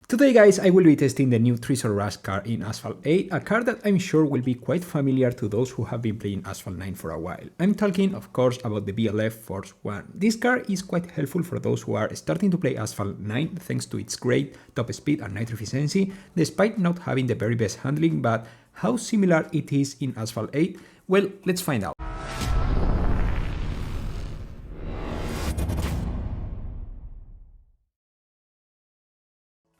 Today guys, I will be testing the new Treasure Rush car in Asphalt 8, a car that I'm sure will be quite familiar to those who have been playing Asphalt 9 for a while. I'm talking of course about the VLF Force 1. This car is quite helpful for those who are starting to play Asphalt 9 thanks to its great top speed and nitro efficiency, despite not having the very best handling. But how similar it is in Asphalt 8? Well, let's find out.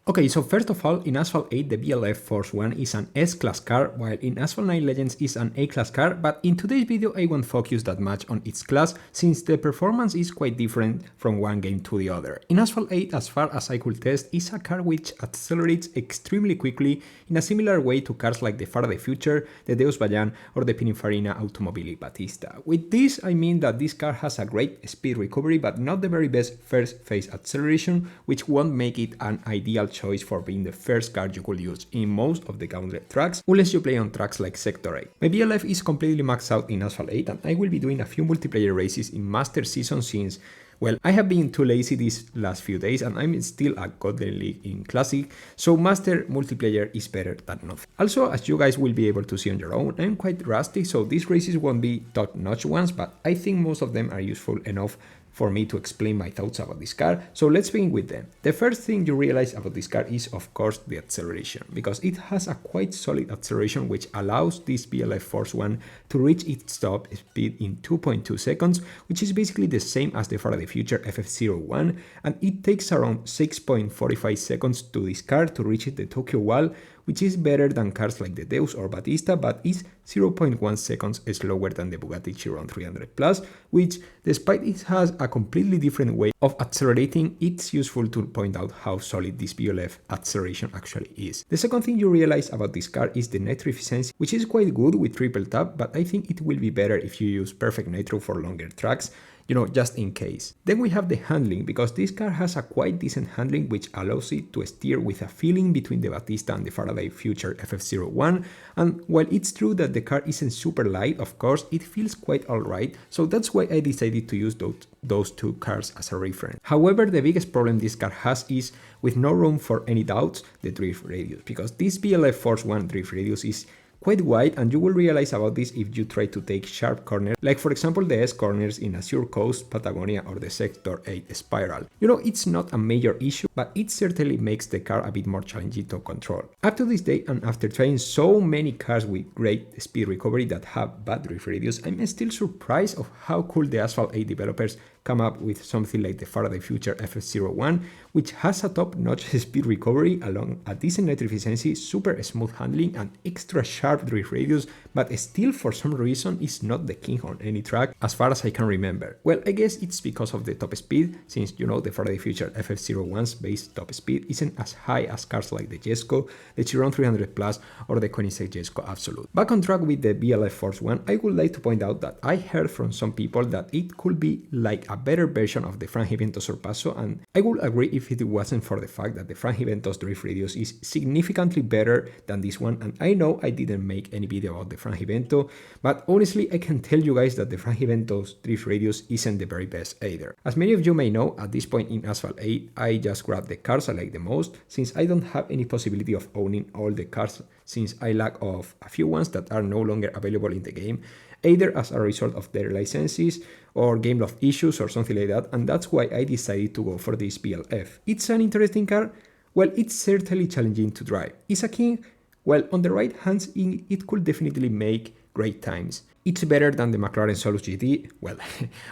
Okay, so first of all, in Asphalt 8 the VLF Force 1 is an S-Class car, while in Asphalt 9 Legends is an A-Class car, but in today's video I won't focus that much on its class, since the performance is quite different from one game to the other. In Asphalt 8, as far as I could test, is a car which accelerates extremely quickly in a similar way to cars like the Faraday Future, the Deus Bayan or the Pininfarina Automobili Battista. With this I mean that this car has a great speed recovery but not the very best first phase acceleration, which won't make it an ideal choice for being the first car you could use in most of the gauntlet tracks, unless you play on tracks like Sector 8. My VLF is completely maxed out in Asphalt 8 and I will be doing a few multiplayer races in Master Season since, well, I have been too lazy these last few days and I'm still a Golden League in Classic, so Master multiplayer is better than nothing. Also, as you guys will be able to see on your own, I'm quite rusty, so these races won't be top-notch ones, but I think most of them are useful enough for me to explain my thoughts about this car, so let's begin with them. The first thing you realize about this car is of course the acceleration, because it has a quite solid acceleration which allows this VLF Force 1 to reach its top speed in 2.2 seconds, which is basically the same as the Faraday Future FF01, and it takes around 6.45 seconds to this car to reach the Tokyo Wall, which is better than cars like the Deus or Battista, but is 0.1 seconds slower than the Bugatti Chiron 300 Plus, which, despite it has a completely different way of accelerating, it's useful to point out how solid this VLF acceleration actually is. The second thing you realize about this car is the nitro efficiency, which is quite good with triple tap, but I think it will be better if you use perfect nitro for longer tracks, you know, just in case. Then we have the handling, because this car has a quite decent handling which allows it to steer with a feeling between the Battista and the Faraday Future FF01, and while it's true that the car isn't super light, of course, it feels quite alright, so that's why I decided to use those two cars as a reference. However, the biggest problem this car has is, with no room for any doubts, the drift radius, because this VLF Force 1 drift radius is quite wide, and you will realize about this if you try to take sharp corners, like for example the S corners in Azure Coast, Patagonia or the Sector 8 Spiral. You know, it's not a major issue, but it certainly makes the car a bit more challenging to control. Up to this day, and after trying so many cars with great speed recovery that have bad drift radius, I'm still surprised of how cool the Asphalt 8 developers come up with something like the Faraday Future FF01, which has a top-notch speed recovery along a decent nitro efficiency, super smooth handling and extra sharp drift radius, but still for some reason is not the king on any track as far as I can remember. Well, I guess it's because of the top speed, since you know the Faraday Future FF01's base top speed isn't as high as cars like the Jesko, the Chiron 300 Plus or the Koenigsegg Jesko Absolute. Back on track with the VLF Force 1, I would like to point out that I heard from some people that it could be like a better version of the Frangivento Sorpasso, and I would agree if it wasn't for the fact that the Frangivento's drift radius is significantly better than this one, and I know I didn't make any video about the Frangivento, but honestly I can tell you guys that the Frangivento's drift radius isn't the very best either. As many of you may know, at this point in Asphalt 8 I just grabbed the cars I like the most, since I don't have any possibility of owning all the cars, since I lack of a few ones that are no longer available in the game, either as a result of their licenses or game loft issues or something like that, and that's why I decided to go for this VLF. It's an interesting car. Well, it's certainly challenging to drive. Is a king? Well, on the right hands it could definitely make great times. It's better than the McLaren Solus GT? Well,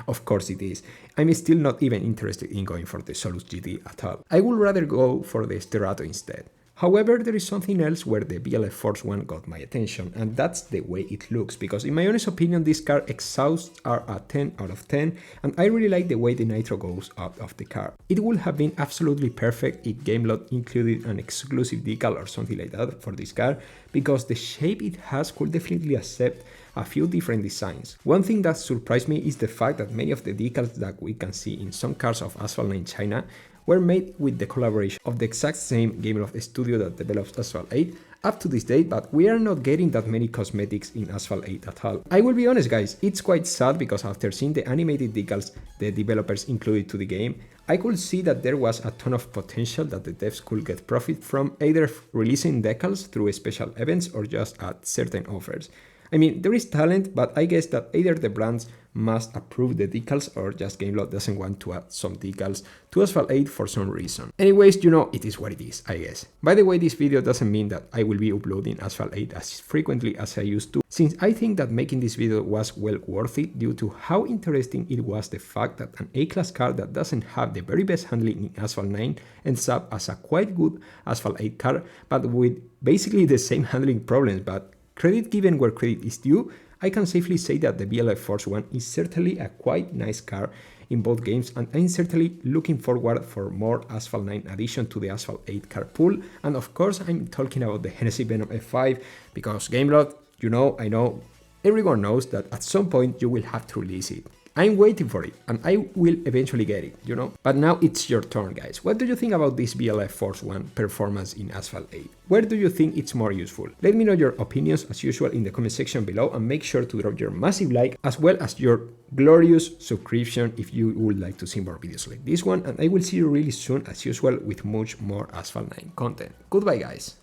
of course it is. I'm still not even interested in going for the Solus GT at all. I would rather go for the Sterato instead. However, there is something else where the VLF Force 1 got my attention, and that's the way it looks, because in my honest opinion this car exhausts are a 10 out of 10, and I really like the way the nitro goes out of the car. It would have been absolutely perfect if Gamelot included an exclusive decal or something like that for this car, because the shape it has could definitely accept a few different designs. One thing that surprised me is the fact that many of the decals that we can see in some cars of Asphalt 9 China were made with the collaboration of the exact same Gameloft studio that develops Asphalt 8 up to this date, but we are not getting that many cosmetics in Asphalt 8 at all. I will be honest guys, it's quite sad because after seeing the animated decals the developers included to the game, I could see that there was a ton of potential that the devs could get profit from, either releasing decals through special events or just at certain offers. I mean, there is talent, but I guess that either the brands must approve the decals or just Gameloft doesn't want to add some decals to Asphalt 8 for some reason. Anyways, you know, it is what it is, I guess. By the way, this video doesn't mean that I will be uploading Asphalt 8 as frequently as I used to, since I think that making this video was well worth it due to how interesting it was the fact that an A-class car that doesn't have the very best handling in Asphalt 9 ends up as a quite good Asphalt 8 car, but with basically the same handling problems. But credit given where credit is due, I can safely say that the VLF Force 1 is certainly a quite nice car in both games, and I'm certainly looking forward for more Asphalt 9 addition to the Asphalt 8 car pool. And of course, I'm talking about the Hennessy Venom F5, because Gameloft, you know, I know, everyone knows that at some point you will have to release it. I'm waiting for it, and I will eventually get it, you know? But now it's your turn, guys. What do you think about this VLF Force 1 performance in Asphalt 8? Where do you think it's more useful? Let me know your opinions as usual in the comment section below, and make sure to drop your massive like as well as your glorious subscription if you would like to see more videos like this one, and I will see you really soon as usual with much more Asphalt 9 content. Goodbye, guys.